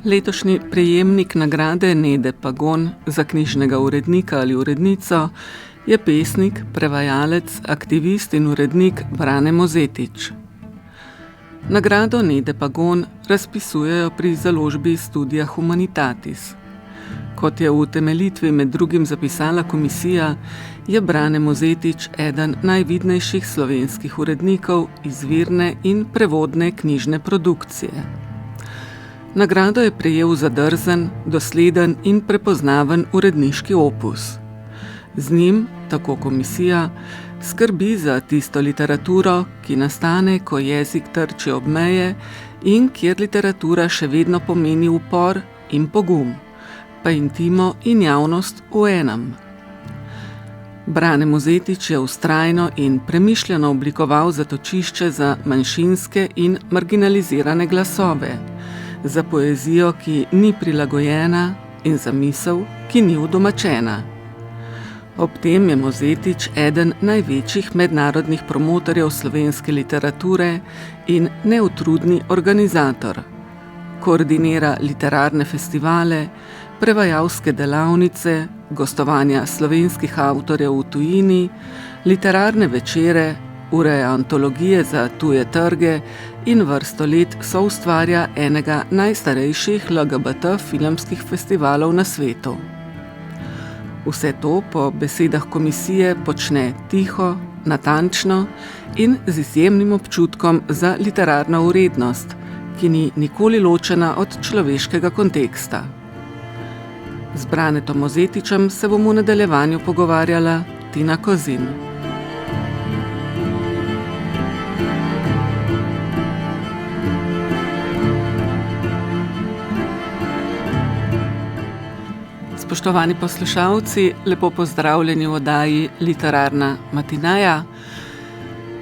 Letošnji prejemnik nagrade Nede Pagon za knjižnega urednika ali urednico je pesnik, prevajalec, aktivist in urednik Brane Mozetič. Nagrado Nede Pagon razpisujejo pri založbi Studia Humanitatis. Kot je v utemeljitvi med drugim zapisala komisija, je Brane Mozetič eden najvidnejših slovenskih urednikov izvirne in prevodne knjižne produkcije. Nagrado je prejel za drzen, dosleden in prepoznaven uredniški opus. Z njim, tako komisija, skrbi za tisto literaturo, ki nastane, ko jezik trči ob meje in kjer literatura še vedno pomeni upor in pogum, pa intimo in javnost v enem. Brane Mozetič je vztrajno in premišljeno oblikoval zatočišče za manjšinske in marginalizirane glasove, za poezijo, ki ni prilagojena, in za misel, ki ni udomačena. Ob tem je Mozetič eden največjih mednarodnih promotorjev slovenske literature in neutrudni organizator. Koordinira literarne festivale, prevajalske delavnice, gostovanja slovenskih avtorjev v tujini, literarne večere, ureja antologije za tuje trge in vrsto let soustvarja enega najstarejših LGBT filmskih festivalov na svetu. Vse to po besedah komisije počne tiho, natančno in z izjemnim občutkom za literarno vrednost, ki ni nikoli ločena od človeškega konteksta. Z Branetom Mozetičem se bomo v nadaljevanju pogovarjala Tina Kozin. Spoštovani poslušalci, lepo pozdravljeni v oddaji Literarna matinaja.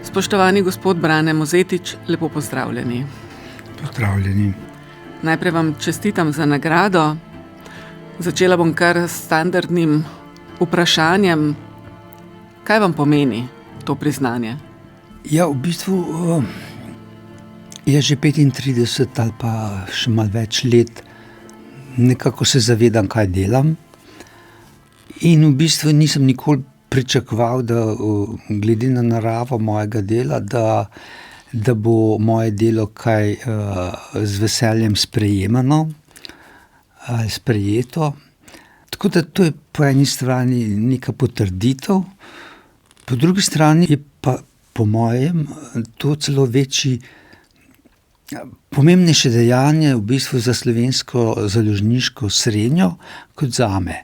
Spoštovani gospod Brane Mozetič, lepo pozdravljeni. Pozdravljeni. Najprej vam čestitam za nagrado. Začela bom kar s standardnim vprašanjem. Kaj vam pomeni to priznanje? Ja, v bistvu je že 35 ali pa še malo več let nekako se zavedam, kaj delam. In v bistvu nisem nikoli pričakoval, da glede na naravo mojega dela, da bo moje delo kaj z veseljem sprejemano ali sprejeto. Tako da to je po eni strani neka potrditev, po drugi strani je pa po mojem to celo večji, pomembnejše dejanje v bistvu za slovensko založniško srenjo kot zame.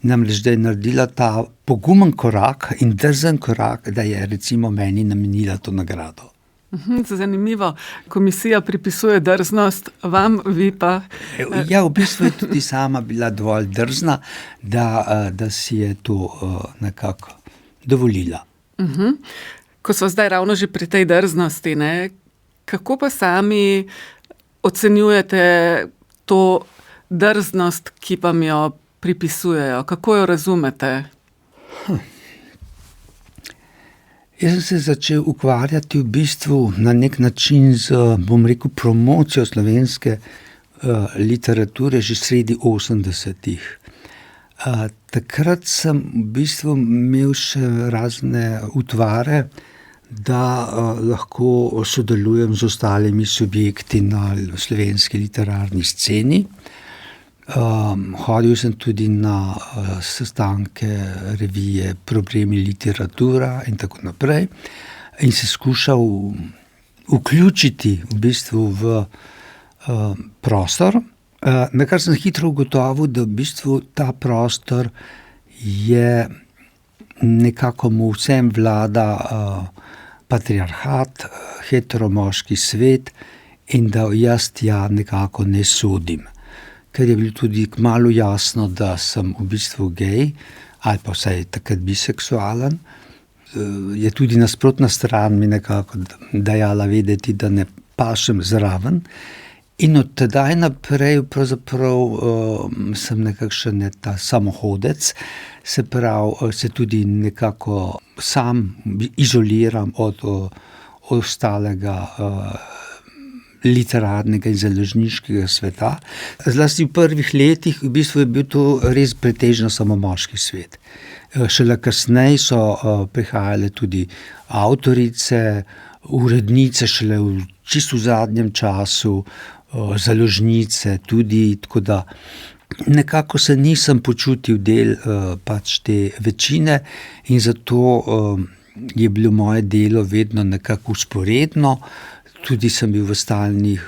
Namreč, da je naredila ta pogumen korak in drzen korak, da je recimo meni namenila to nagrado. Zanimivo. Komisija pripisuje drznost, vam, vi pa... Ja, v bistvu je tudi sama bila dovolj drzna, da si je to nekako dovolila. Ko smo zdaj ravno že pri tej drznosti, ne? Kako pa sami ocenjujete to drznost, ki vam jo pripisujejo? Kako jo razumete? Jaz sem se začel ukvarjati v bistvu na nek način z, bom rekel, promocijo slovenske literature že sredi 80-ih. Takrat sem v bistvu imel še razne utvare, da lahko sodelujem z ostalimi subjekti na slovenski literarni sceni. Hodil sem tudi na sestanke revije Problemi literatura in tako naprej in se skušal vključiti v bistvu v prostor, na kar sem hitro ugotovil, da v bistvu ta prostor je nekako mu vsem vlada patriarhat, heteromoški svet in da jaz tja nekako ne sodim. Ker je bilo tudi kmalu jasno, da sem v bistvu gej, ali pa vsaj takrat biseksualen, je tudi nasprotna stran mi nekako dajala vedeti, da ne pašem zraven. In od tedaj naprej pravzaprav sem nekakšen ta samohodec, se pravi, se tudi nekako sam izoliram od ostalega literarnega in založniškega sveta. Zlasti v prvih letih v bistvu je bil to res pretežno samo moški svet. Šele kasneje so prihajale tudi avtorice, urednice šele v čisto v zadnjem času, založnice tudi, tako da nekako se nisem počutil del pač te večine in zato je bilo moje delo vedno nekako vzporedno. Tudi sem bil v stalnih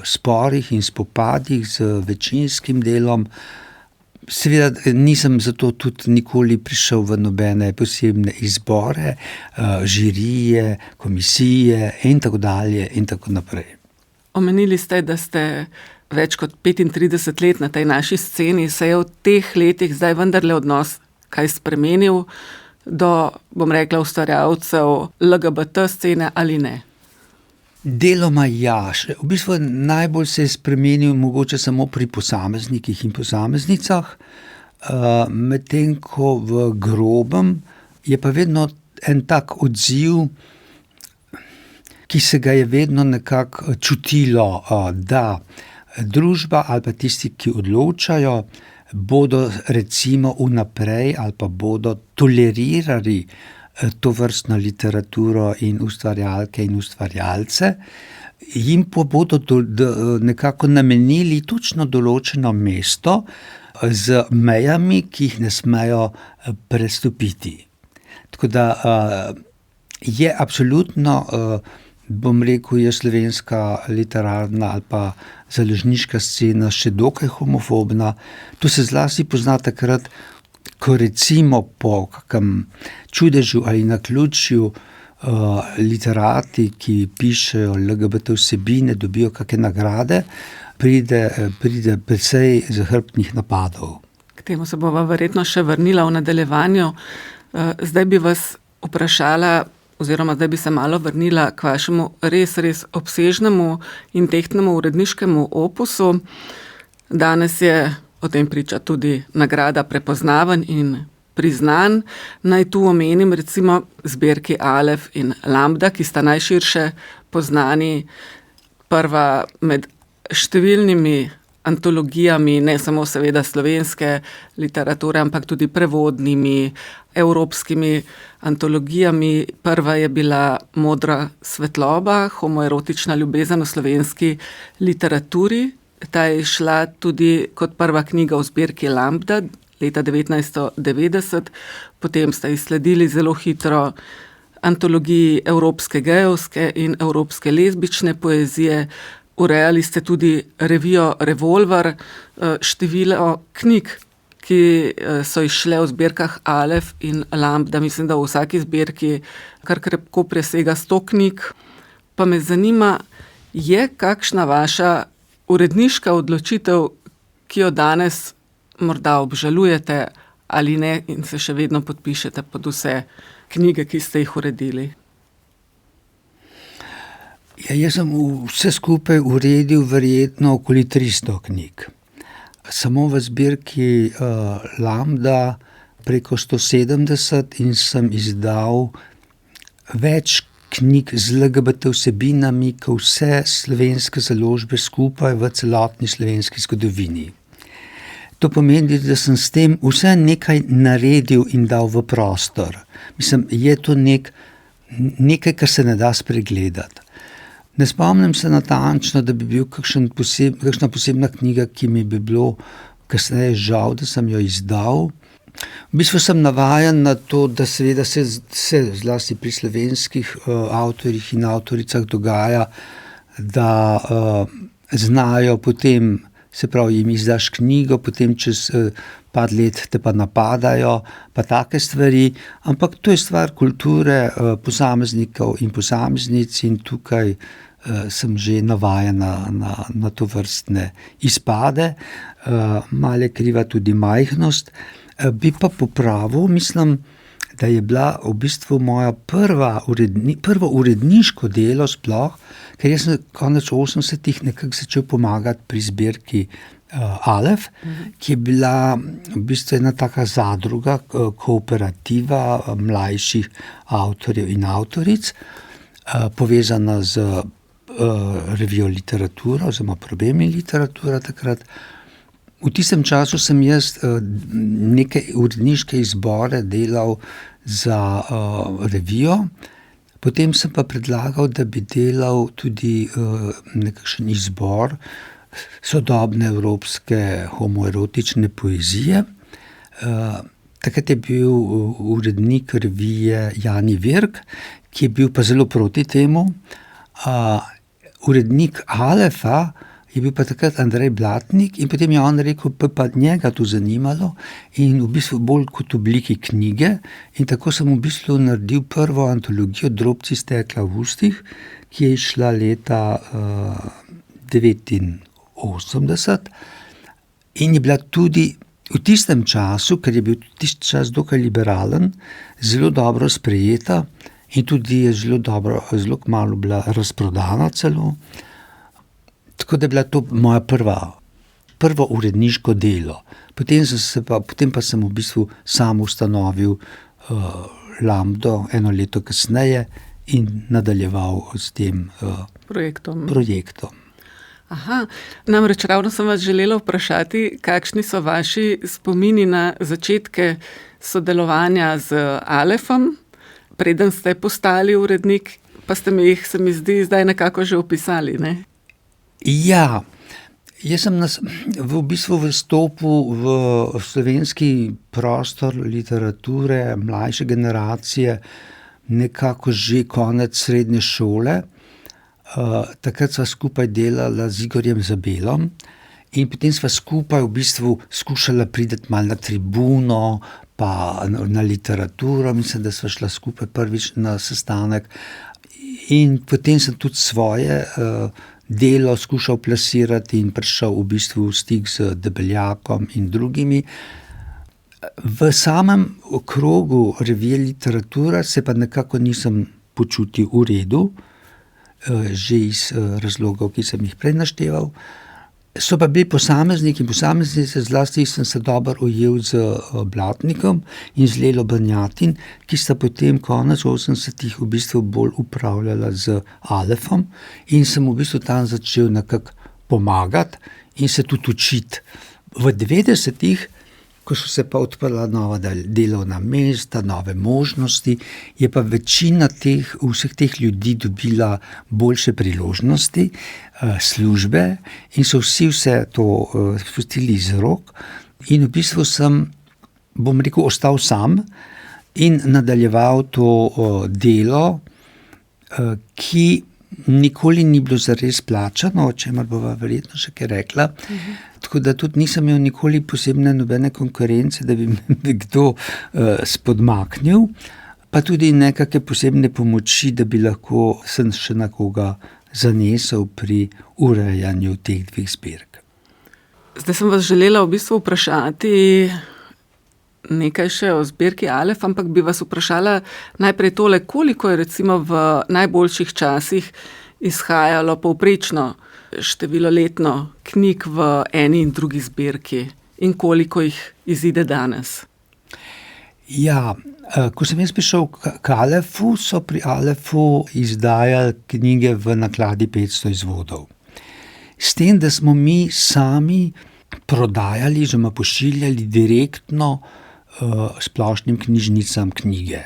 sporih in spopadih z večinskim delom. Seveda nisem zato tudi nikoli prišel v nobene posebne izbore, žirije, komisije in tako dalje in tako naprej. Omenili ste, da ste več kot 35 let na tej naši sceni, se je v teh letih zdaj vendarle odnos kaj spremenil do, bom rekla, ustvarjalcev LGBT scene ali ne? Deloma ja. V bistvu najbolj se je spremenil mogoče samo pri posameznikih in posameznicah, medtem ko v grobem je pa vedno en tak odziv, ki se ga je vedno nekako čutilo, da družba ali pa tisti, ki odločajo, bodo recimo vnaprej ali pa bodo tolerirali tovrstno literaturo in ustvarjalke in ustvarjalce, jim pa bodo nekako namenili točno določeno mesto z mejami, ki jih ne smejo prestopiti. Tako da je absolutno, bom rekel, je slovenska literarna ali pa založniška scena še dokaj homofobna. To se zlasti pozna takrat, ko recimo po kakem čudežu ali naključju literati, ki pišejo LGBT vsebine, dobijo kakšne nagrade, pride precej zahrbtnih napadov. K temu se bova verjetno še vrnila v nadaljevanju. Zdaj bi vas vprašala, oziroma zdaj bi se malo vrnila k vašemu res obsežnemu in tehtnemu uredniškemu opusu. Danes je o tem priča tudi nagrada prepoznavanj in priznanj. Naj tu omenim recimo zbirki Alef in Lambda, ki sta najširše poznani, prva med številnimi antologijami, ne samo seveda slovenske literature, ampak tudi prevodnimi, evropskimi antologijami. Prva je bila Modra svetloba, homoerotična ljubezen v slovenski literaturi. Ta je šla tudi kot prva knjiga v zbirki Lambda leta 1990, potem sta ji sledili zelo hitro antologiji evropske gejevske in evropske lezbične poezije. Urejali ste tudi revijo Revolver, število knjig, ki so izšle v zbirkah Alef in Lambda. Mislim, da v vsaki zbirki kar krepko presega 100 knjig. Pa me zanima, je kakšna vaša uredniška odločitev, ki jo danes morda obžalujete ali ne in se še vedno podpišete pod vse knjige, ki ste jih uredili? Ja, jaz sem vse skupaj uredil verjetno okoli 300 knjig. Samo v zbirki Lambda preko 170 in sem izdal več knjig z LGBT vsebinami, kot vse slovenske založbe skupaj v celotni slovenski zgodovini. To pomeni, da sem s tem vse nekaj naredil in dal v prostor. Mislim, je to nekaj, kar se ne da spregledati. Ne spomnim se natančno, da bi bil kakšna posebna knjiga, ki mi bi bilo kasneje žal, da sem jo izdal. V bistvu sem navajen na to, da seveda se zlasti pri slovenskih avtorjih in avtoricah dogaja, da znajo potem, se pravi, jim izdaš knjigo, potem čez par let te pa napadajo, pa take stvari, ampak to je stvar kulture posameznikov in posameznic in tukaj sem že navajen na to vrstne izpade. Malo je kriva tudi majhnost. Bi pa popravil, mislim, da je bila v bistvu moja prvo uredniško delo sploh, ker jaz sem konec 80-ih nekako začel pomagati pri zbirki Alef, ki je bila v bistvu ena taka zadruga, kooperativa mlajših avtorjev in avtoric, povezana z revijo Literatura oziroma Problem in literatura takrat. V tistem času sem jaz neke uredniške izbore delal za revijo, potem sem pa predlagal, da bi delal tudi nekakšen izbor sodobne evropske homoerotične poezije. Takrat je bil urednik revije Jani Virk, ki je bil pa zelo proti temu. Urednik Alefa je bil pa takrat Andrej Blatnik in potem je on rekel, pa njega to zanimalo in v bistvu bolj kot v obliki knjige, in tako sem v bistvu naredil prvo antologijo Drobci stekla v ustih, ki je izšla leta 1989 in je bila tudi v tistem času, ker je bil tisti čas dokaj liberalen, zelo dobro sprejeta in tudi je zelo kmalu bila razprodana celo. Tako da je bila to moja prvo uredniško delo. Potem pa sem v bistvu sam ustanovil Lambdo 1 leto kasneje in nadaljeval s tem projektom. Aha, namreč ravno sem vas želela vprašati, kakšni so vaši spomini na začetke sodelovanja z Alefom, preden ste postali urednik, pa ste mi jih, se mi zdi, zdaj nekako že opisali, ne? Ja, jaz sem v bistvu vstopil v slovenski prostor literature mlajše generacije nekako že konec srednje šole. Takrat sva skupaj delala z Igorjem Zabelom in potem sva skupaj v bistvu skušala priti malo na tribuno, pa na literaturo. Mislim, da sva šla skupaj prvič na sestanek in potem sem tudi svoje delo skušal plasirati in prišel v bistvu v stik z Debeljakom in drugimi. V samem krogu revije Literatura se pa nekako nisem počutil v redu, že iz razlogov, ki sem jih prej našteval. So pa bili posamezniki in posameznice, zlasti sem se dobro ujel z Blatnikom in z Lelo Banjatin, ki sta potem konec 80-ih v bistvu bolj upravljala z Alefom in sem v bistvu tam začel nekako pomagati in se tudi učiti. V 90-ih, ko so se pa odprla nova delovna mesta, nove možnosti, je pa večina vseh teh ljudi dobila boljše priložnosti, službe in so vse to spustili iz rok in v bistvu sem, bom rekel, ostal sam in nadaljeval to delo, ki nikoli ni bilo zares plačano, o čemer bova verjetno še kaj rekla. Tako da tudi nisem imel nikoli posebne nobene konkurence, da bi me kdo spodmaknil, pa tudi nekakve posebne pomoči, da bi lahko sem še na koga zanesel pri urejanju teh 2 zbirk. Zdaj sem vas želela v bistvu vprašati nekaj še o zbirki Alef, ampak bi vas vprašala najprej tole, koliko je recimo v najboljših časih izhajalo povprečno število letno knjig v eni in drugi zbirki in koliko jih izide danes? Ja, ko sem jaz prišel k Alefu, so pri Alefu izdajali knjige v nakladi 500 izvodov. S tem, da smo mi sami prodajali, oziroma pošiljali direktno splošnim knjižnicam knjige.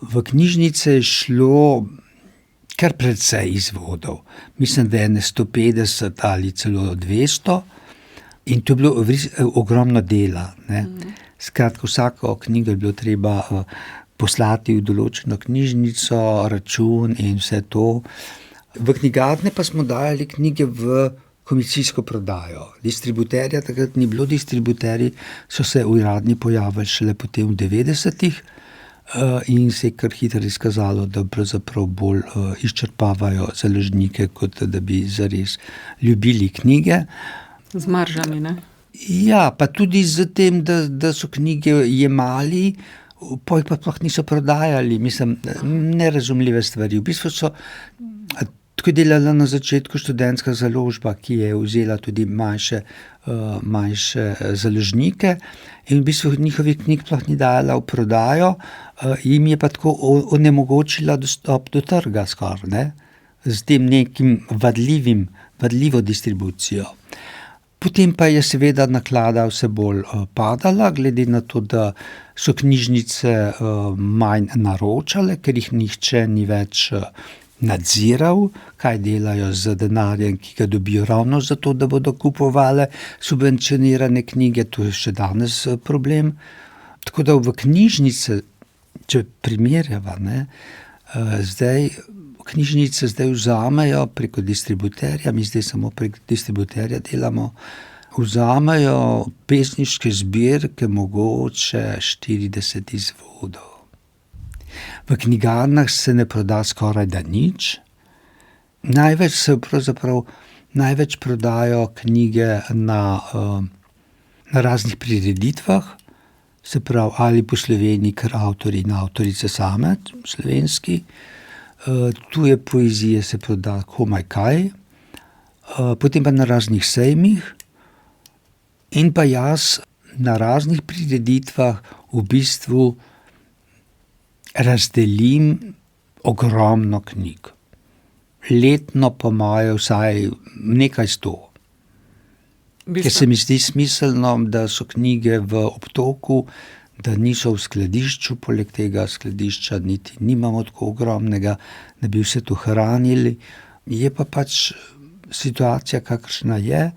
V knjižnice je šlo kar precej izvodov. Mislim, da je 150 ali celo 200 in to je bilo ogromno dela, ne. Skratka, vsako knjigo je bilo treba poslati v določeno knjižnico, račun in vse to. V knjigarne pa smo dajali knjige v komisijsko prodajo. Distributerja takrat ni bilo, distributerji so se uradni pojavili šele potem v 90-ih in se je kar hitro izkazalo, da pravzaprav bolj izčrpavajo založnike, kot da bi zares ljubili knjige. Z maržami, ne? Ja, pa tudi z tem, da so knjige jemali, pa jih pa sploh niso prodajali. Mislim, nerazumljive stvari. V bistvu so tako delala na začetku študentska založba, ki je vzela tudi manjše založnike in v bistvu njihovih knjig sploh ni dala v prodajo, jim je pa tako onemogočila dostop do trga skoraj, ne. s tem nekim vadljivo distribucijo. Potem pa je seveda naklada vse bolj padala, glede na to, da so knjižnice manj naročale, ker jih nihče ni več nadziral, kaj delajo z denarjem, ki ga dobijo ravno zato, da bodo kupovale subvencionirane knjige. To je še danes problem. Tako da v knjižnice, če primerjava, knjižnice zdaj vzamejo preko distributerja, mi zdaj samo preko distributerja delamo, vzamejo pesniške zbirke mogoče 40 izvodov. V knjigarnah se ne proda skorajda nič. Največ prodajo knjige na raznih prireditvah, se pravi ali po Sloveniji, ker avtorji in avtorice same, slovenski. Tuje poezije se proda komaj kaj, potem pa na raznih sejmih in pa jaz na raznih prireditvah v bistvu razdelim ogromno knjig. Letno pa imajo vsaj nekaj 100. Ker se mi zdi smiselno, da so knjige v obtoku, da niso v skladišču, poleg tega skladišča niti nimamo tako ogromnega, da bi vse to hranili. Je pa pač situacija, kakršna je,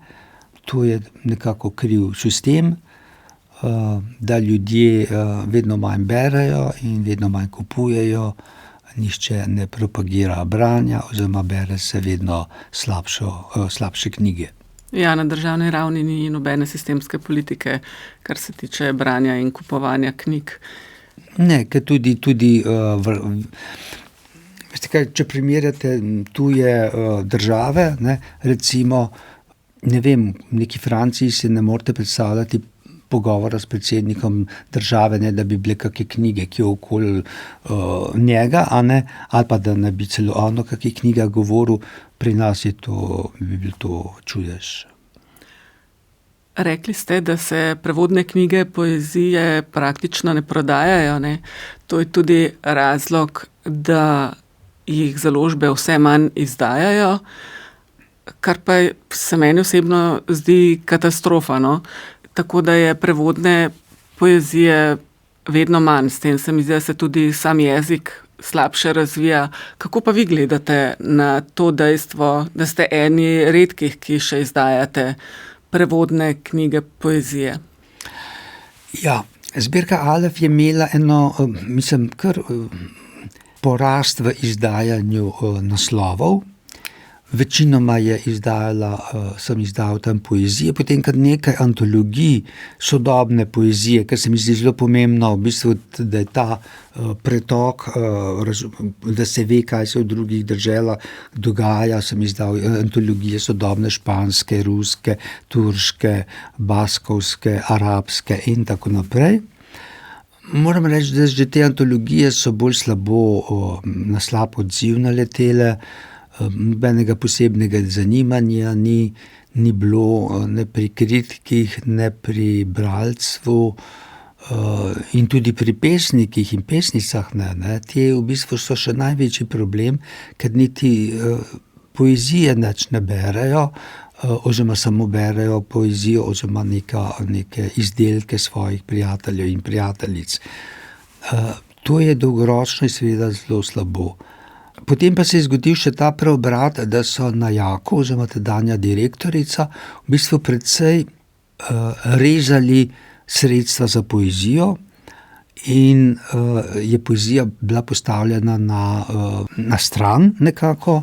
to je nekako kriv sistem, da ljudje vedno manj berejo in vedno manj kupujejo, nihče ne propagira branja oziroma bere se vedno slabše knjige. Ja, na državni ravni ni nobene sistemske politike, kar se tiče branja in kupovanja knjig. Ne, ker tudi veste kaj, če primerjate tuje države, recimo, ne vem, v neki Franciji si ne morete predstavljati pogovora s predsednikom države, da bi bile kakšne knjige, ki je okoli njega, ali pa da ne bi celo ono kakšne knjige govoril. Pri nas bi bil to čudež. Rekli ste, da se prevodne knjige poezije praktično ne prodajajo, ne? To je tudi razlog, da jih založbe vse manj izdajajo, kar pa se meni osebno zdi katastrofa, no? Tako da je prevodne poezije vedno manj, s tem se mi zdi, da se tudi sam jezik slabše razvija. Kako pa vi gledate na to dejstvo, da ste eni redkih, ki še izdajate prevodne knjige poezije? Ja, zbirka Alef je imela kar porast v izdajanju naslovov. Večinoma sem izdal tam poezije, potem kar nekaj antologij sodobne poezije, ker se mi zdi zelo pomembno, v bistvu, da je ta pretok, da se ve, kaj se v drugih državah dogaja. Sem izdal antologije sodobne španske, ruske, turške, baskovske, arabske in tako naprej. Moram reči, da že te antologije so bolj na slab odziv naletele. Nobenega posebnega zanimanja ni bilo ne pri kritikih, ne pri bralstvu in tudi pri pesnikih in pesnicah ne. Te v bistvu so še največji problem, ker niti poezije nič ne berejo, oziroma samo berejo poezijo oziroma neke izdelke svojih prijateljev in prijateljic. To je dolgoročno seveda zelo slabo. Potem pa se je zgodil še ta preobrat, da so na Jaku, oziroma tedanja direktorica, v bistvu precej rezali sredstva za poezijo in je poezija bila postavljena na stran nekako.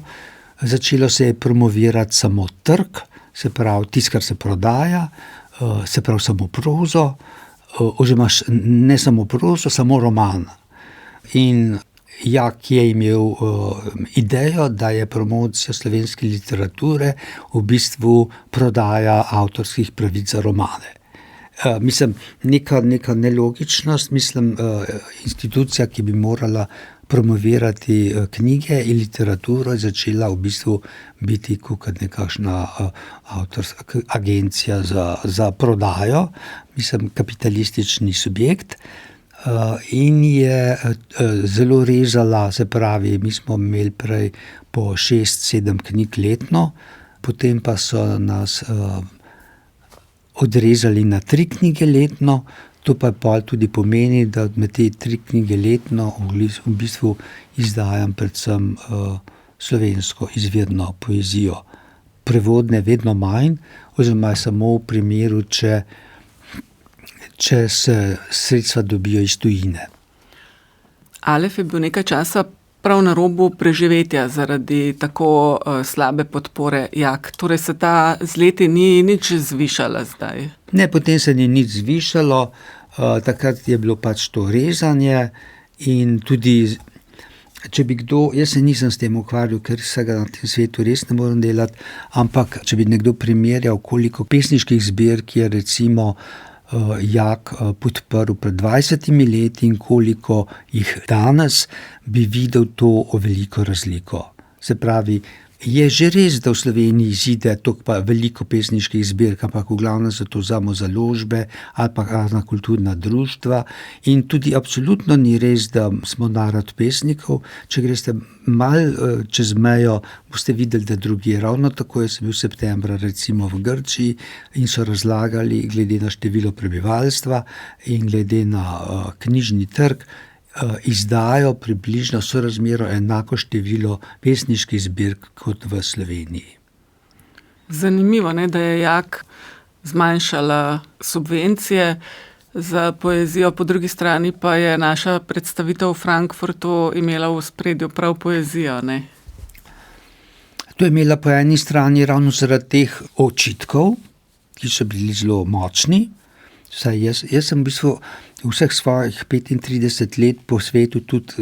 Začelo se je promovirati samo trg, se pravi tisto, kar se prodaja, se pravi samo prozo, oziroma ne samo prozo, samo roman. In Jak je imel idejo, da je promocija slovenske literature v bistvu prodaja avtorskih pravic za romane. Neka nelogičnost, institucija, ki bi morala promovirati knjige in literaturo, je začela v bistvu biti kot nekakšna avtorska agencija za prodajo, kapitalistični subjekt. in je zelo rezala, se pravi, mi smo imeli prej po 6-7 knjig letno, potem pa so nas odrezali na 3 knjige letno, to pa pol tudi pomeni, da med te 3 knjige letno v bistvu izdajam predvsem slovensko izvirno poezijo. Prevodne vedno manj, oziroma samo v primeru, če se sredstva dobijo iz tujine. Alef je bil nekaj časa prav na robu preživetja zaradi tako slabe podpore Jak. Torej se ta z leti ni nič zvišala zdaj. Ne, potem se ni nič zvišalo, takrat je bilo pač to rezanje in tudi, če bi kdo, jaz se nisem s tem ukvarjal, ker vsega na tem svetu res ne morem delati, ampak če bi nekdo primerjal, koliko pesniških zbirk je recimo Jak podprl pred 20 leti in koliko jih danes, bi videl to veliko razliko. Se pravi, je že res, da v Sloveniji izide toliko pa veliko pesniških zbirk, ampak v glavnem se to vzame založbe ali pa razna kulturna društva in tudi absolutno ni res, da smo narod pesnikov. Če greste malo čez mejo, boste videli, da drugje ravno tako. Jaz sem bil septembra recimo v Grčiji in so razlagali glede na število prebivalstva in glede na knjižni trg, izdajo približno sorazmerno enako število pesniških zbirk kot v Sloveniji. Zanimivo, ne, da je Jak zmanjšala subvencije za poezijo, po drugi strani pa je naša predstavitev v Frankfurtu imela v ospredju prav poezijo, ne? To je imela po eni strani ravno zaradi teh očitkov, ki so bili zelo močni. Saj jaz sem v bistvu vseh svojih 35 let po svetu tudi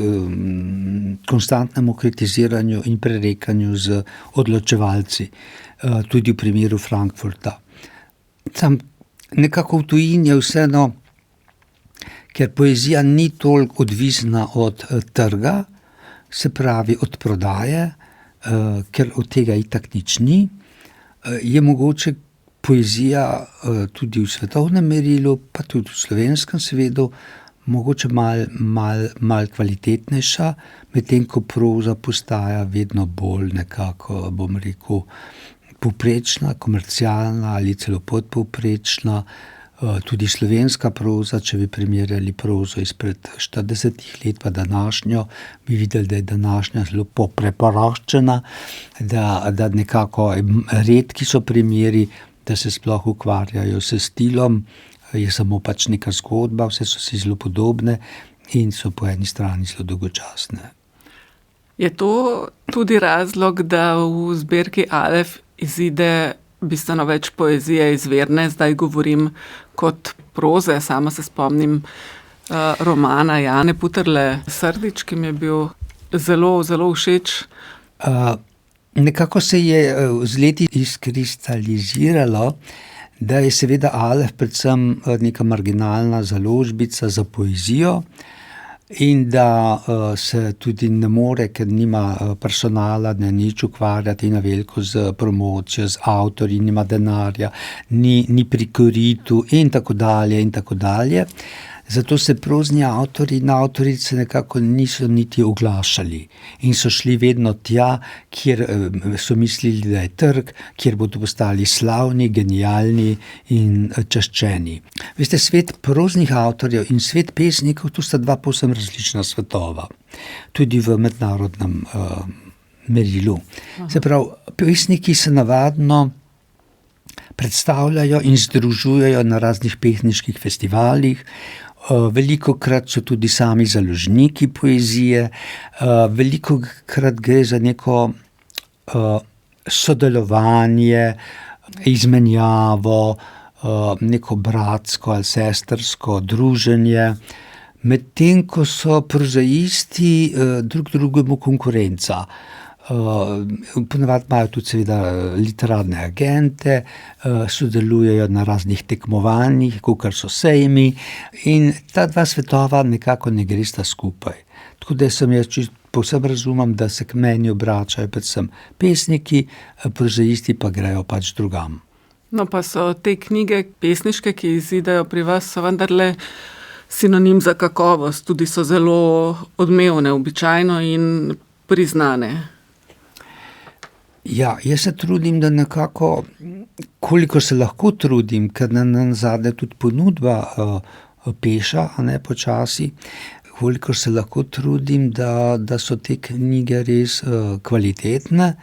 konstantnemu kritiziranju in prerekanju z odločevalci, tudi v primeru Frankfurta. Tam nekako v tujini je vseeno, ker poezija ni toliko odvisna od trga, se pravi od prodaje, ker od tega itak nič ni, je mogoče poezija tudi v svetovnem merilu, pa tudi v slovenskem svetu, mogoče malo kvalitetnejša, medtem ko proza postaja vedno bolj nekako, bom rekel, povprečna, komercialna ali celo podpovprečna. Tudi slovenska proza, če bi primerjali prozo izpred 40 let pa današnjo, bi videli, da je današnja zelo popreporaščena, da nekako redki so primeri, da se sploh ukvarjajo s stilom, je samo pač neka zgodba, vse so si zelo podobne in so po eni strani zelo dolgočasne. Je to tudi razlog, da v zbirki Alef izide bistveno več poezije izvirne, zdaj govorim kot proze, sama se spomnim romana Jane Puterle Srdić, ki mi je bil zelo, zelo všeč. Nekako se je z leti izkristaliziralo, da je seveda Alef predvsem neka marginalna založbica za poezijo in da se tudi ne more, ker nima personala, ne nič ukvarjati na veliko z promocijo, z avtorji, nima denarja, ni pri koritu in tako dalje in tako dalje. Zato se prozni avtorji in avtorice nekako niso niti oglašali in so šli vedno tja, kjer so mislili, da je trg, kjer bodo postali slavni, genialni in čaščeni. Veste, svet proznih avtorjev in svet pesnikov, to sta dva povsem različna svetova, tudi v mednarodnem merilu. Se pravi, pesniki se navadno predstavljajo in združujejo na raznih pesniških festivalih, velikokrat so tudi sami založniki poezije, velikokrat gre za neko sodelovanje, izmenjavo, neko bratsko ali sestrsko druženje, medtem ko so prozaisti drug drugemu konkurenca. Ponavadi imajo tudi seveda literarne agente, sodelujejo na raznih tekmovanjih, kakor so sejmi in ta dva svetova nekako ne gresta skupaj. Tako da jaz povsem razumem, da se k meni obračajo predvsem pesniki, prozaisti pa grejo pač drugam. No, pa so te knjige pesniške, ki izidejo pri vas, so vendarle sinonim za kakovost, tudi so zelo odmevne običajno in priznane. Ja, jaz se trudim, da nekako, koliko se lahko trudim, ker nazadnje tudi ponudba peša, a ne počasi, koliko se lahko trudim, da so te knjige res kvalitetne.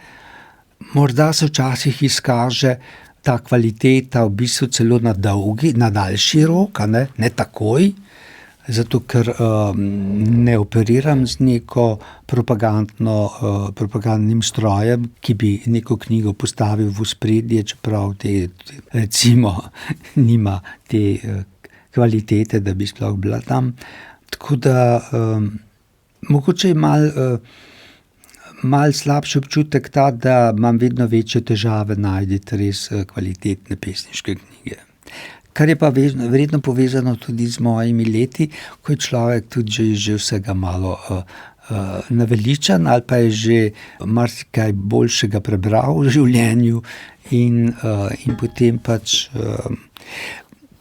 Morda se včasih izkaže ta kvaliteta v bistvu celo na daljši rok, ne takoj, zato ker ne operiram z neko propagandnim strojem, ki bi neko knjigo postavil v ospredje, čeprav recimo nima te kvalitete, da bi sploh bila tam. Tako da mogoče je malo slabši občutek ta, da imam vedno večje težave najti res kvalitetne pesniške knjige. Kar je pa verjetno povezano tudi z mojimi leti, ko je človek tudi že vsega malo naveličan ali pa je že marsikaj boljšega prebral v življenju in potem pač.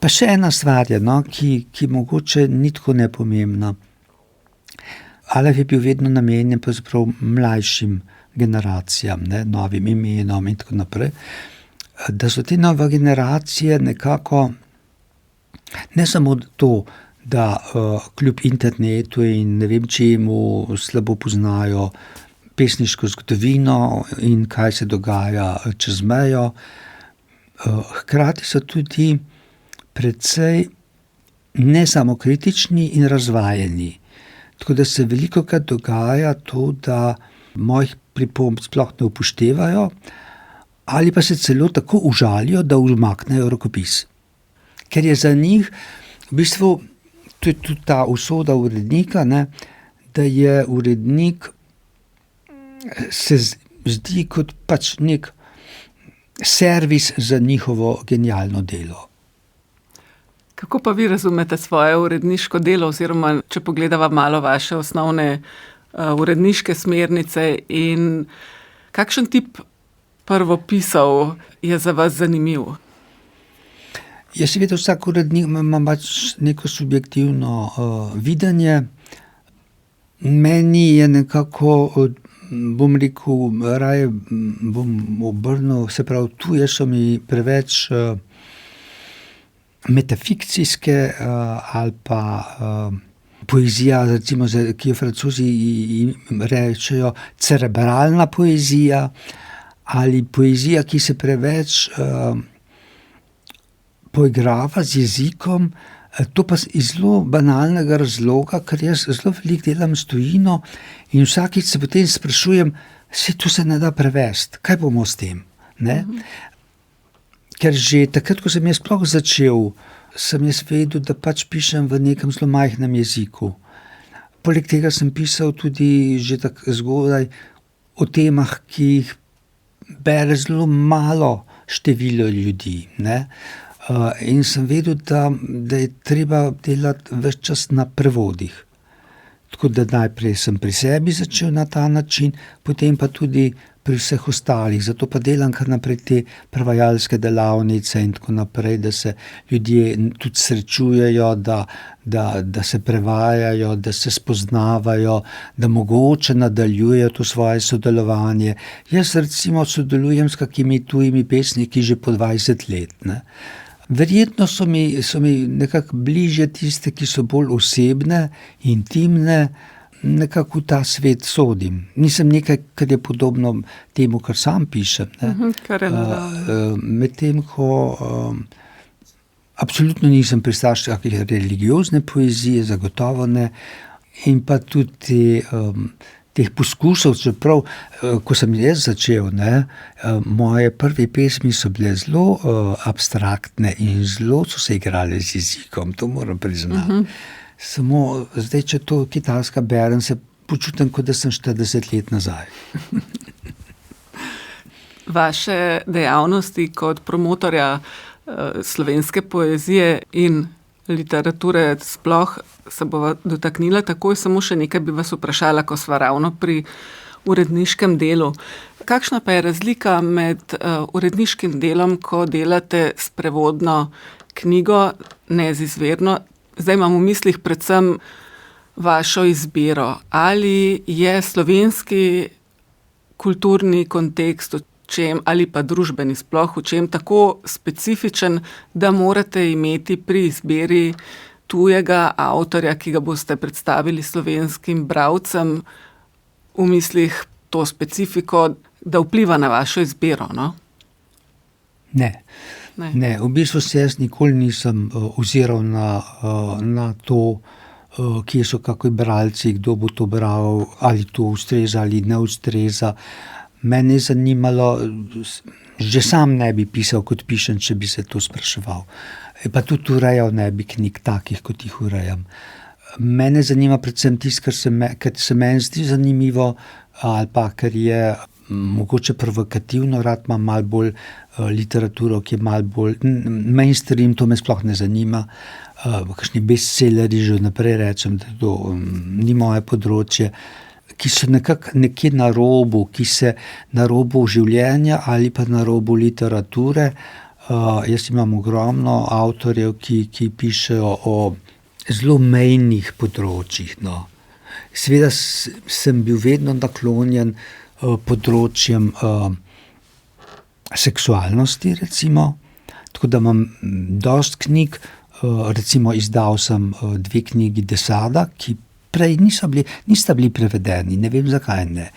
Pa še ena stvar je, ki mogoče ni tako nepomembna. Alef je bil vedno namenjen pravzaprav mlajšim generacijam, novim imenom in tako naprej. Da so te nove generacije nekako, ne samo to, da kljub internetu in ne vem čemu slabo poznajo pesniško zgodovino in kaj se dogaja čez mejo, hkrati so tudi precej nesamokritični in razvajeni. Tako da se velikokrat dogaja to, da mojih pripomb sploh ne upoštevajo ali pa se celo tako užalijo, da umaknejo rokopis. Ker je za njih v bistvu, to je tudi ta usoda urednika, da je urednik, se zdi kot pač nek servis za njihovo genialno delo. Kako pa vi razumete svoje uredniško delo, oziroma če pogledava malo vaše osnovne uredniške smernice in kakšen tip prvopisov je za vas zanimiv? Ja, seveda vsak urednik ima pač neko subjektivno videnje. Meni je nekako, bom rekel, raje bom obrnil, se pravi, tuje so mi preveč metafikcijske ali pa poezija, recimo, ki jo Francozi rečejo cerebralna poezija, ali poezija, ki se preveč poigrava z jezikom, to pa iz zelo banalnega razloga, ker jaz zelo veliko delam s tujino in vsakič se potem sprašujem, to se ne da prevesti, kaj bomo s tem, ne? Ker že takrat, ko sem jaz sploh začel, sem jaz vedel, da pač pišem v nekem zelo majhnem jeziku. Poleg tega sem pisal tudi že tako zgodaj o temah, ki jih bere zelo malo število ljudi, ne. In sem vedel, da je treba delati ves čas na prevodih. Tako da najprej sem pri sebi začel na ta način, potem pa tudi pri vseh ostalih. Zato pa delam kar naprej te prevajalske delavnice in tako naprej, da se ljudje tudi srečujejo, da se prevajajo, da se spoznavajo, da mogoče nadaljujejo to svoje sodelovanje. Jaz recimo sodelujem s kakimi tujimi pesniki že po 20 let, ne. Verjetno so mi nekako bližje tiste, ki so bolj osebne, intimne, nekako v ta svet sodim. Nisem nekaj, kar je podobno temu, kar sam pišem, ne. Medtem ko absolutno nisem pristaš kakih religiozne poezije, zagotovo ne, in pa tudi teh poskusov, čeprav, ko sem jaz začel, moje prve pesmi so bile zelo abstraktne in zelo so se igrale z jezikom, to moram priznati. Samo zdaj, če to kitajska berem, se počutim, kot da sem 40 let nazaj. Vaše dejavnosti kot promotorja slovenske poezije in literature sploh se bova dotaknila takoj, samo še nekaj bi vas vprašala, ko sva ravno pri uredniškem delu. Kakšna pa je razlika med uredniškim delom, ko delate s prevodno knjigo, ne z izvirno, Zdaj imam v mislih predvsem vašo izbiro. Ali je slovenski kulturni kontekst ali pa družbeni sploh v čem tako specifičen, da morate imeti pri izbiri tujega avtorja, ki ga boste predstavili slovenskim bralcem, v mislih to specifiko, da vpliva na vašo izbiro, no? Ne. V bistvu se jaz nikoli nisem oziral na to, kje so kakšni bralci, kdo bo to bral, ali to ustreza ali ne ustreza. Mene je zanimalo, že sam ne bi pisal, kot pišem, če bi se to spraševal. Pa tudi urejal ne bi knjig takih, kot jih urejam. Mene zanima predvsem tisto, kar se meni zdi zanimivo, ali pa kar je mogoče provokativno, rad imam malo bolj literaturo, ki je malo bolj mainstream, to me sploh ne zanima. Kakšni bestsellerji, že naprej rečem, da to ni moje področje, ki so nekje na robu, na robu življenja ali pa na robu literature. Jaz imam ogromno avtorjev, ki pišejo o zelo mejnih področjih, no. Seveda sem bil vedno naklonjen področjem seksualnosti, recimo, tako da imam dosti knjig, recimo izdal sem 2 knjigi de Sada, ki prej nista bili prevedeni, ne vem zakaj ne.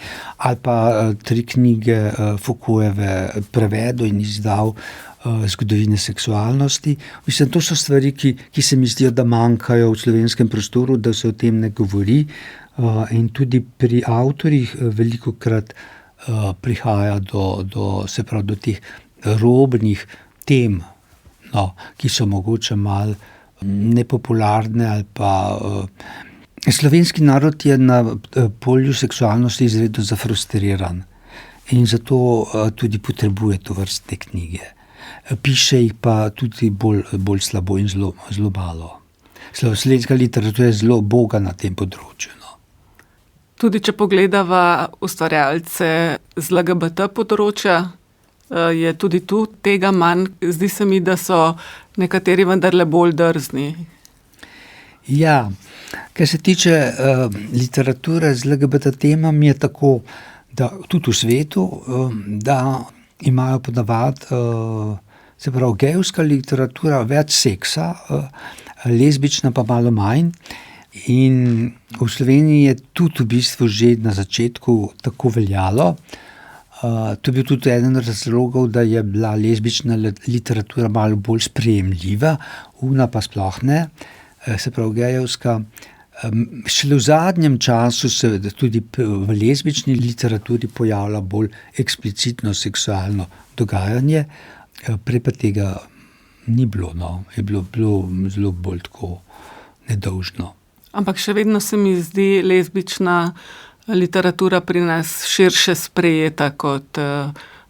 Ali pa 3 knjige Foucaultove prevedel in izdal Zgodovine seksualnosti. Mislim, to so stvari, ki se mi zdijo, da manjkajo v slovenskem prostoru, da se o tem ne govori. In tudi pri avtorjih velikokrat prihaja do teh robnih tem, no, ki so mogoče malo nepopularne ali pa slovenski narod je na polju seksualnosti izredno zafrustriran in zato tudi potrebuje tovrstne knjige. Piše jih pa tudi bolj slabo in zelo malo. Slovenska literatura je zelo uboga na tem področju, no. Tudi če pogledava ustvarjalce z LGBT področja, je tudi tu tega manj. Zdi se mi, da so nekateri vendarle bolj drzni. Ja, kar se tiče literature z LGBT temami, je tako, da tudi v svetu, da imajo ponavadi, se pravi, gejevska literatura več seksa, lezbična pa malo manj. In v Sloveniji je tudi v bistvu že na začetku tako veljalo. To je bil tudi eden razlogov, da je bila lezbična literatura malo bolj sprejemljiva, ona pa sploh ne. Se pravi, gejevska. Šele v zadnjem času se tudi v lezbični literaturi pojavlja bolj eksplicitno seksualno dogajanje, prej pa tega ni bilo, no. Je bilo zelo bolj tako nedolžno. Ampak še vedno se mi zdi lezbična literatura pri nas širše sprejeta kot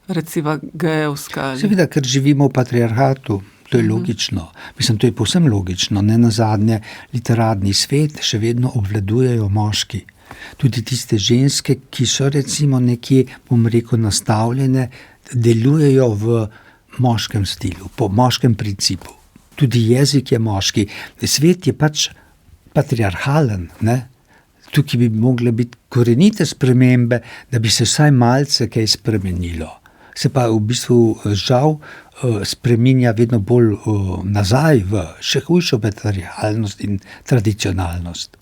recimo gejevska. Seveda, ker živimo v patriarhatu. To je logično. Mislim, to je povsem logično. Nenazadnje literarni svet še vedno obvladujejo moški. Tudi tiste ženske, ki so recimo nekje, bom rekel, nastavljene, delujejo v moškem stilu, po moškem principu. Tudi jezik je moški. Svet je pač patriarhalen, ne? Tukaj bi mogle biti korenite spremembe, da bi se vsaj malce kaj spremenilo. Se pa v bistvu žal spreminja vedno bolj nazaj v še hujšo patriarhalnost in tradicionalnost.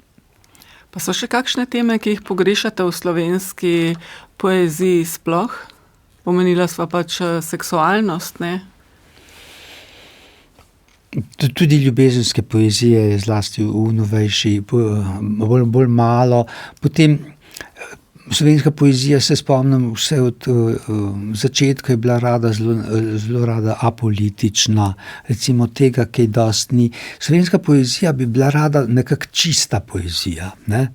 Pa so še kakšne teme, ki jih pogrešate v slovenski poeziji sploh? Omenila sva pač seksualnost, ne? Tudi ljubezenske poezije je zlasti v novejši, bolj malo. Potem slovenska poezija, se spomnim, vse od začetka je bila zelo rada apolitična, recimo tega, kaj dosti ni. Slovenska poezija bi bila rada nekako čista poezija, ne?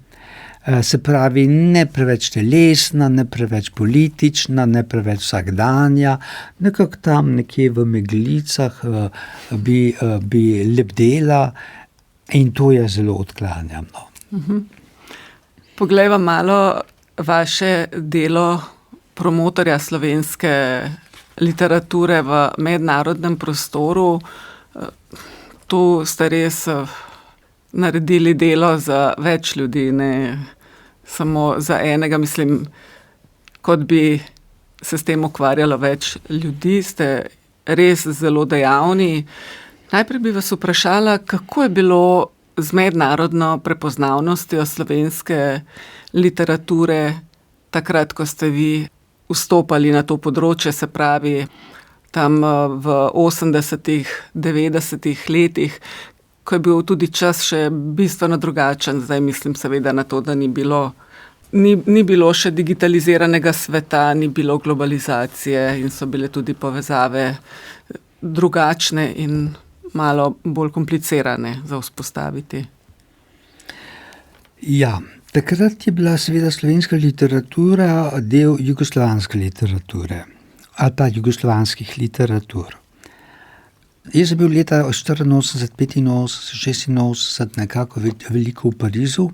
Se pravi, ne preveč telesna, ne preveč politična, ne preveč vsakdanja, nekako tam nekje v meglicah bi lebdela in to je zelo odklanjam, no. Poglejva malo vaše delo promotorja slovenske literature v mednarodnem prostoru. Tu ste res naredili delo za več ljudi, ne samo za enega. Mislim, kot bi se s tem ukvarjalo več ljudi, ste res zelo dejavni. Najprej bi vas vprašala, kako je bilo z mednarodno prepoznavnostjo slovenske literature takrat, ko ste vi vstopali na to področje, se pravi tam v 80-ih, 90-ih letih, ko je bil tudi čas še bistveno drugačen. Zdaj mislim seveda na to, da ni bilo še digitaliziranega sveta, ni bilo globalizacije in so bile tudi povezave drugačne in malo bolj komplicirane za vzpostaviti. Ja, takrat je bila seveda slovenska literatura del jugoslovanske literature ali pa jugoslovanskih literatur. Jaz sem bil leta 84, 85, 86 nekako veliko v Parizu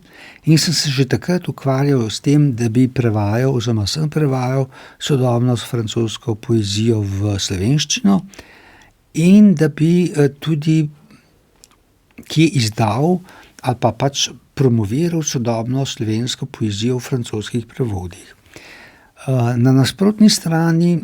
in sem se že takrat ukvarjal s tem, da bi prevajal, oziroma sem prevajal sodobno francosko poezijo v slovenščino in da bi tudi kje izdal ali pa pač promoviral sodobno slovensko poezijo v francoskih prevodih. Na nasprotni strani,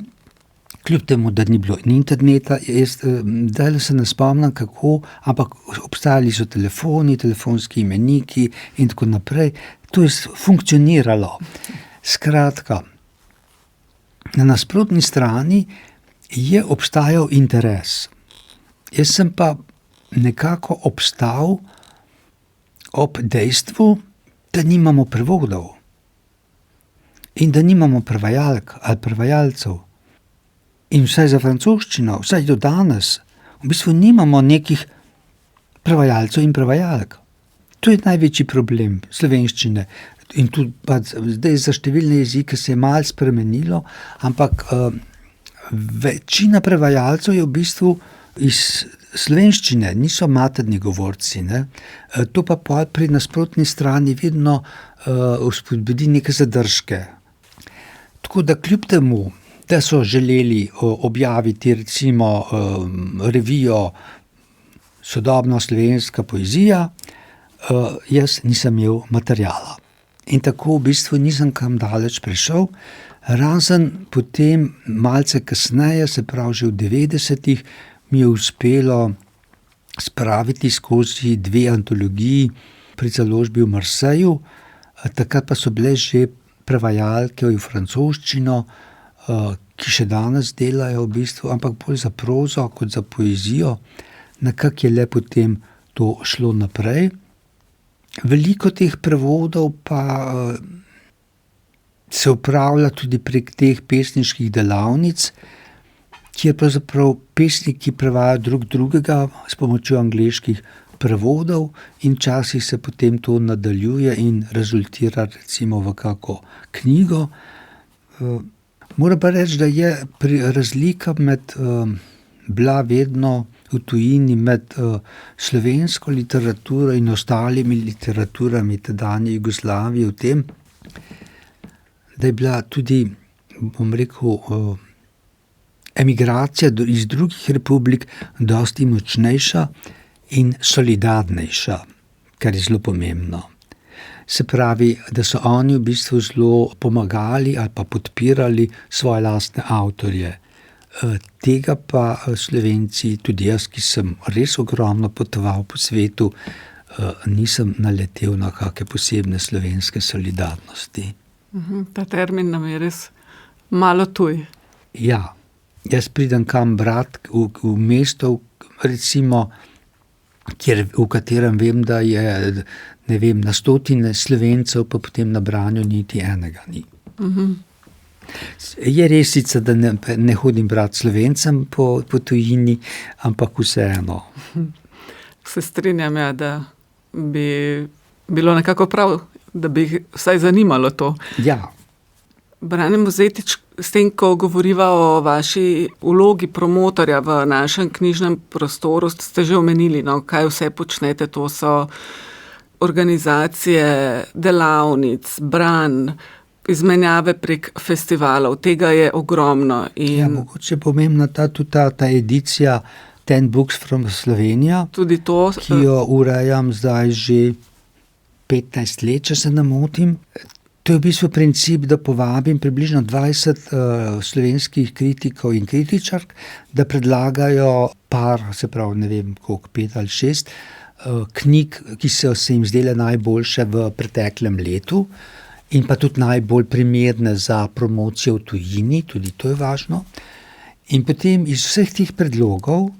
kljub temu, da ni bilo ni interneta, zdaj se ne spomnim kako, ampak obstajali so telefoni, telefonski imeniki in tako naprej. To je funkcioniralo. Skratka, na nasprotni strani je obstajal interes. Jaz sem pa nekako obstal ob dejstvu, da nimamo prevodov in da nimamo prevajalk ali prevajalcev. In vsaj za francoščino, vsaj do danes, v bistvu nimamo nekih prevajalcev in prevajalk. To je največji problem slovenščine. In tudi zdaj za številne jezike se je malo spremenilo, ampak večina prevajalcev je v bistvu iz slovenščine, niso materni govorci, ne. To pa pri nasprotni strani vedno vzpodbudi neke zadržke. Tako da kljub temu, da so želeli objaviti recimo revijo Sodobna slovenska poezija, jaz nisem imel materiala. In tako v bistvu nisem kam daleč prišel, razen potem malce kasneje, se pravi že v 90-ih, mi je uspelo spraviti skozi 2 antologiji pri založbi v Marseju, takrat pa so bile že prevajalke v francoščino, ki še danes delajo v bistvu, ampak bolj za prozo kot za poezijo. Nekako je le potem to šlo naprej. Veliko teh prevodov pa se upravlja tudi prek teh pesniških delavnic, kjer pravzaprav pesniki prevajajo drug drugega s pomočjo angleških prevodov in včasih se potem to nadaljuje in rezultira recimo v kako knjigo. Moram pa reči, da je razlika bila vedno v tujini med slovensko literaturo in ostalimi literaturami tedanje Jugoslavije v tem, da je bila tudi, bom rekel, emigracija iz drugih republik dosti močnejša in solidarnejša, kar je zelo pomembno. Se pravi, da so oni v bistvu zelo pomagali ali pa podpirali svoje lastne avtorje. Tega pa Slovenci, tudi jaz, ki sem res ogromno potoval po svetu, nisem naletel na kakšne posebne slovenske solidarnosti. Ta termin nam je res malo tuj. Ja, jaz pridem kam brat v mesto, recimo, v katerem vem, da je, ne vem, na stotine Slovencev, pa potem na branju niti enega ni. Je res sicer, da ne hodim brat Slovencem po tujini, ampak vseeno. Se strinjam, ja, da bi bilo nekako prav, da bi jih vsaj zanimalo to. Ja. Brane Mozetič, s tem, ko govoriva o vaši vlogi promotorja v našem knjižnem prostoru, ste že omenili, no, kaj vse počnete. To so organizacije delavnic, branj, izmenjave prek festivalov. Tega je ogromno. Ja, mogoče pomembna tudi ta edicija Ten Books from Slovenija, Tudi to, ki jo urejam zdaj že 15 let, če se ne motim. To je v bistvu princip, da povabim približno 20 slovenskih kritikov in kritičark, da predlagajo par, se pravi, ne vem koliko, 5 ali 6 knjig, ki so se jim zdele najboljše v preteklem letu in pa tudi najbolj primerne za promocijo v tujini, tudi to je važno. In potem iz vseh teh predlogov,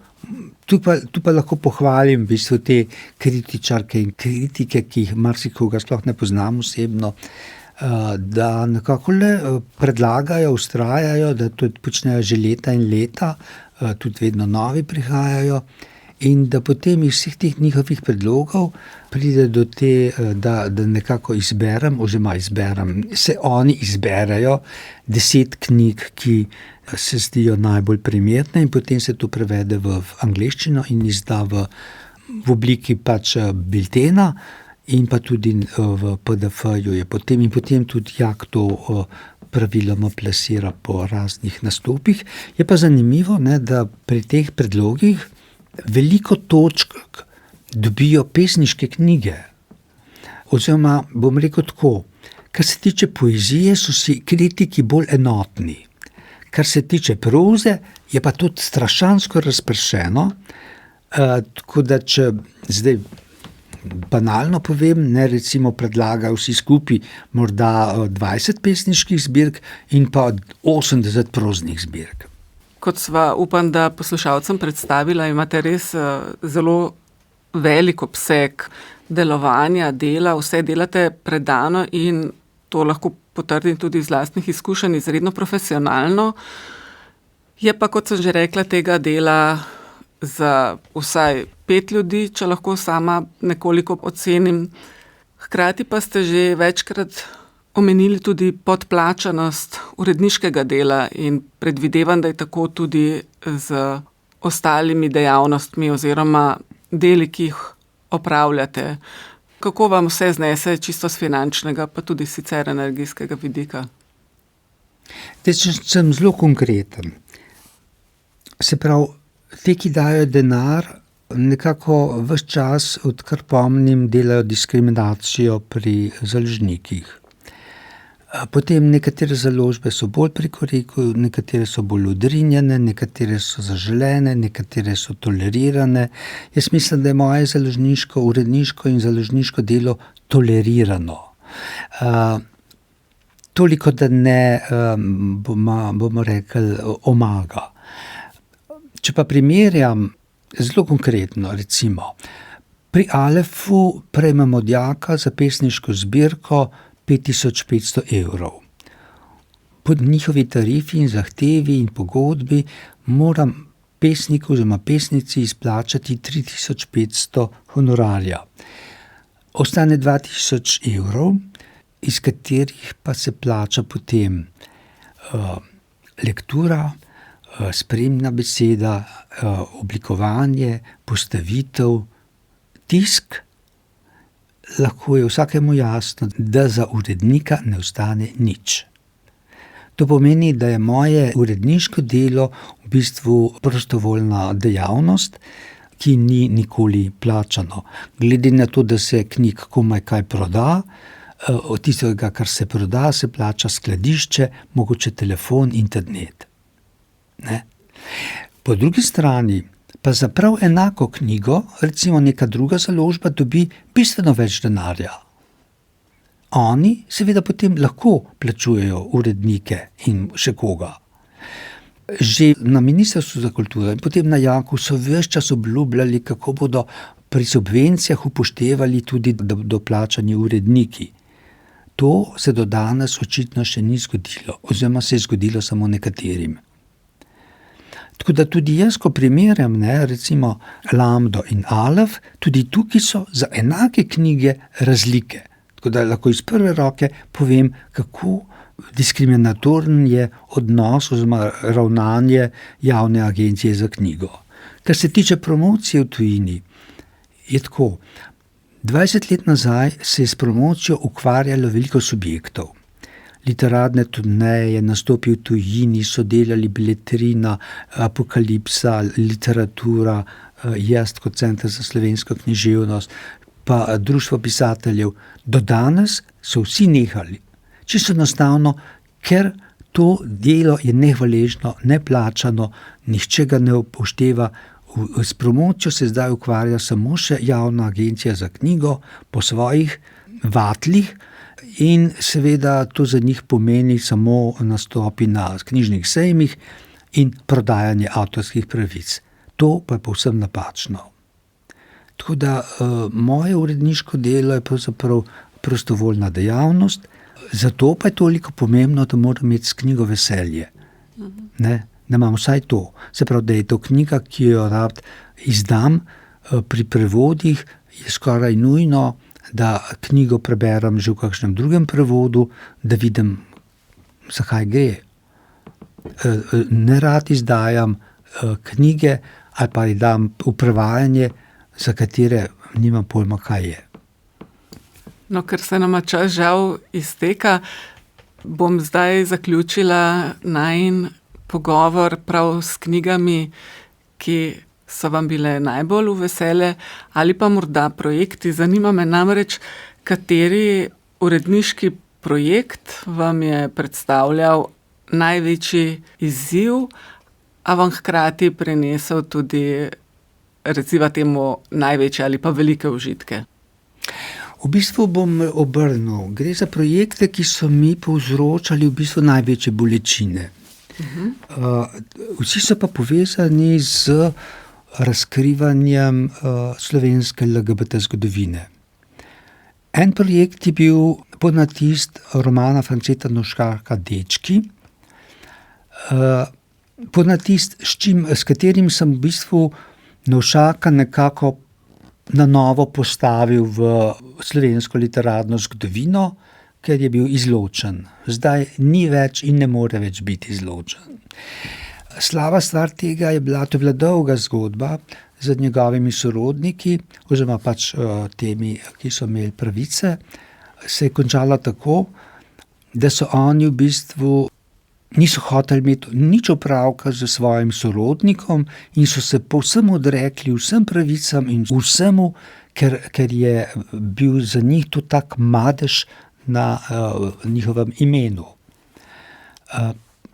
tu pa lahko pohvalim v bistvu te kritičarke in kritike, ki jih marsikoga sploh ne poznam osebno, da nekako le predlagajo, vztrajajo, da to počnejo že leta in leta, tudi vedno novi prihajajo in da potem iz vseh teh njihovih predlogov pride do te, da nekako izberem, se oni izberejo 10 knjig, ki se zdijo najbolj primerne in potem se to prevede v angleščino in izda v obliki pač biltena in pa tudi v PDF-ju je potem in potem tudi jak to praviloma plasira po raznih nastopih. Je pa zanimivo, ne, da pri teh predlogih veliko točk dobijo pesniške knjige. Oziroma, bom rekel tako, kar se tiče poezije, so si kritiki bolj enotni. Kar se tiče proze, je pa tudi strašansko razpršeno, tako da če zdaj banalno povem, ne, recimo predlagajo vsi skupaj morda 20 pesniških zbirk in pa 80 proznih zbirk. Kot sva, upam, da poslušalcem predstavila, imate res zelo velik obseg delovanja, dela, vse delate predano in to lahko potrdim tudi iz lastnih izkušenj, izredno profesionalno. Je pa, kot sem že rekla, tega dela za vsaj 5 ljudi, če lahko sama nekoliko ocenim. Hkrati pa ste že večkrat omenili tudi podplačanost uredniškega dela in predvidevam, da je tako tudi z ostalimi dejavnostmi oziroma deli, ki jih opravljate. Kako vam vse znese čisto z finančnega, pa tudi sicer energijskega vidika? Če sem zelo konkreten. Se pravi, ti, ki dajo denar, nekako ves čas, odkar pomnim, delajo diskriminacijo pri založnikih. Potem nekatere založbe so bolj preko rekel, nekatere so bolj odrinjene, nekatere so zaželene, nekatere so tolerirane. Jaz mislim, da je moje založniško, uredniško in založniško delo tolerirano. Toliko, da ne, bomo rekli, omaga. Če pa primerjam zelo konkretno, recimo, pri Alefu prejmemo dijaka za pesniško zbirko 5500 evrov. Po njihovi tarifi in zahtevi in pogodbi moram pesniku oziroma pesnici izplačati 3500 honorarja. Ostane 2000 evrov, iz katerih pa se plača potem lektura, spremna beseda, oblikovanje, postavitev, tisk. Lahko je vsakemu jasno, da za urednika ne ostane nič. To pomeni, da je moje uredniško delo v bistvu prostovoljna dejavnost, ki ni nikoli plačano. Glede na to, da se knjig komaj kaj proda, od tistega, kar se proda, se plača skladišče, mogoče telefon, internet. Ne? Po drugi strani pa za prav enako knjigo, recimo neka druga založba, dobi bistveno več denarja. Oni seveda potem lahko plačujejo urednike in še koga. Že na Ministrstvu za kulturo in potem na Jaku so ves čas obljubljali, kako bodo pri subvencijah upoštevali tudi, da bodo plačani uredniki. To se do danes očitno še ni zgodilo, oziroma se je zgodilo samo nekaterim. Tako da tudi jaz, ko primerjam, recimo Lambdo in Alef, tudi tukaj so za enake knjige razlike. Tako da lahko iz prve roke povem, kako diskriminatoren je odnos oziroma ravnanje Javne agencije za knjigo. Kar se tiče promocije v tujini, je tako. 20 let nazaj se je s promocijo ukvarjalo veliko subjektov. literarne turneje, nastopi v tujini, so delali Beletrina, Apokalipsa, Literatura, jaz kot Center za slovensko književnost, pa Društvo pisateljev. Do danes so vsi nehali. Čisto enostavno, ker to delo je nehvaležno, neplačano, nihče ga ne upošteva. S promocijo se zdaj ukvarja samo še Javna agencija za knjigo po svojih vatlih in seveda to za njih pomeni samo nastopi na knjižnih sejmih in prodajanje avtorskih pravic. To pa je povsem napačno. Tako da moje uredniško delo je pravzaprav prostovoljna dejavnost, zato pa je toliko pomembno, da moram imeti s knjigo veselje. Ne? Da imam vsaj to. Se pravi, da je to knjiga, ki jo rad izdam pri prevodih, je skoraj nujno, da knjigo preberem že v kakšnem drugem prevodu, da vidim, zakaj gre. Ne rad izdajam knjige ali pa jih dam v prevajanje, za katere nimam pojma, kaj je. No, ker se nama čas žal izteka, bom zdaj zaključila najin pogovor prav s knjigami, ki so vam bile najbolj v veselje, ali pa morda projekti. Zanima me namreč, kateri uredniški projekt vam je predstavljal največji izziv, a vam hkrati prinesel tudi, recimo temu, največje ali pa velike užitke. V bistvu bom obrnil. Gre za projekte, ki so mi povzročali v bistvu največje bolečine. Vsi so pa povezani z razkrivanjem slovenske LGBT zgodovine. En projekt je bil ponatis romana Franceta Novšaka Dečki. Ponatis, s katerim sem v bistvu Novšaka nekako na novo postavil v slovensko literarno zgodovino, ker je bil izločen. Zdaj ni več in ne more več biti izločen. Slaba stvar tega je bila dolga zgodba z njegovimi sorodniki, oziroma pač temi, ki so imeli pravice. Se je končala tako, da so oni v bistvu niso hoteli imeti nič opravka z svojim sorodnikom in so se povsem odrekli vsem pravicam in vsemu, ker je bil za njih to tak madež na njihovem imenu.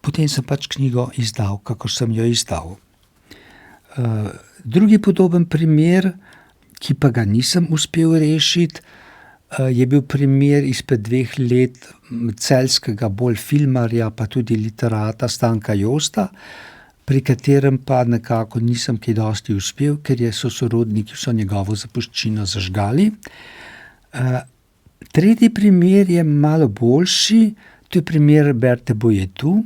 Potem sem pač knjigo izdal, kakor sem jo izdal. Drugi podoben primer, ki pa ga nisem uspel rešiti, je bil primer izpred 2 let celjskega bolj filmarja, pa tudi literata Stanka Josta, pri katerem pa nekako nisem kaj dosti uspel, ker so sorodniki vso njegovo zapuščino zažgali. Tretji primer je malo boljši, to je primer Berte Bojetu,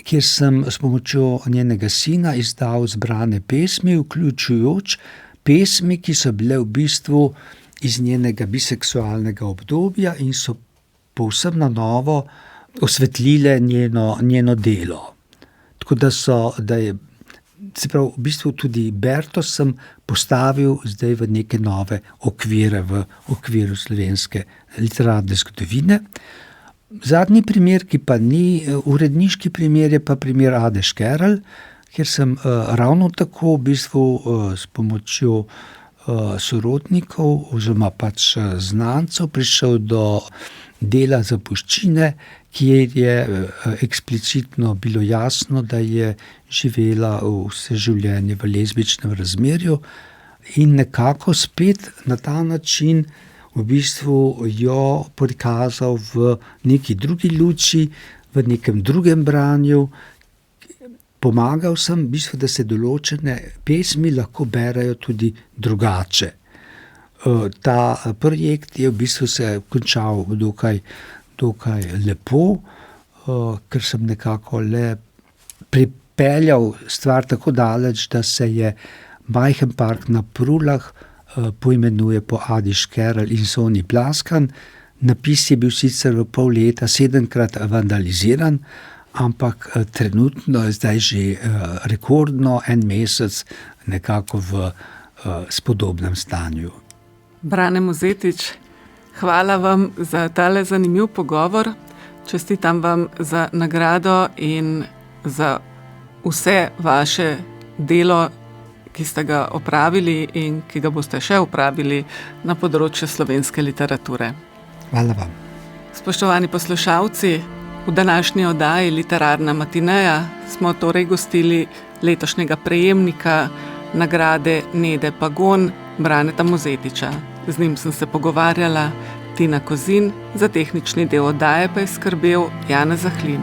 kjer sem s pomočjo njenega sina izdal zbrane pesmi, vključujoč pesmi, ki so bile v bistvu iz njenega biseksualnega obdobja in so povsem na novo osvetlile njeno delo. Tako da je, se pravi, v bistvu tudi Berto sem postavil zdaj v neke nove okvire, v okviru slovenske literarne zgodovine. Zadnji primer, ki pa ni uredniški primer, je pa primer Ade Škerl, kjer sem ravno tako v bistvu s pomočjo sorodnikov oziroma pač znancev prišel do dela Zapuščine, kjer je eksplicitno bilo jasno, da je živela vse življenje v lezbičnem razmerju in nekako spet na ta način v bistvu jo prikazal v neki drugi luči, v nekem drugem branju. Pomagal sem v bistvu, da se določene pesmi lahko berejo tudi drugače. Ta projekt je v bistvu se končal dokaj lepo, ker sem nekako le pripeljal stvar tako daleč, da se je majhen park na Prulah poimenuje po Adi Škerl in Sonji Plaskan. Napis je bil sicer v pol leta 7-krat vandaliziran, ampak trenutno je zdaj že rekordno 1 mesec nekako v spodobnem stanju. Brane Mozetič, hvala vam za tale zanimiv pogovor. Čestitam vam za nagrado in za vse vaše delo, ki ste ga opravili in ki ga boste še opravili na področju slovenske literature. Hvala vam. Spoštovani poslušalci, v današnji oddaji Literarna matineja smo torej gostili letošnjega prejemnika nagrade Nede Pagon, Braneta Mozetiča. Z njim sem se pogovarjala Tina Kozin, za tehnični del oddaje pa je skrbel Janez Zahlin.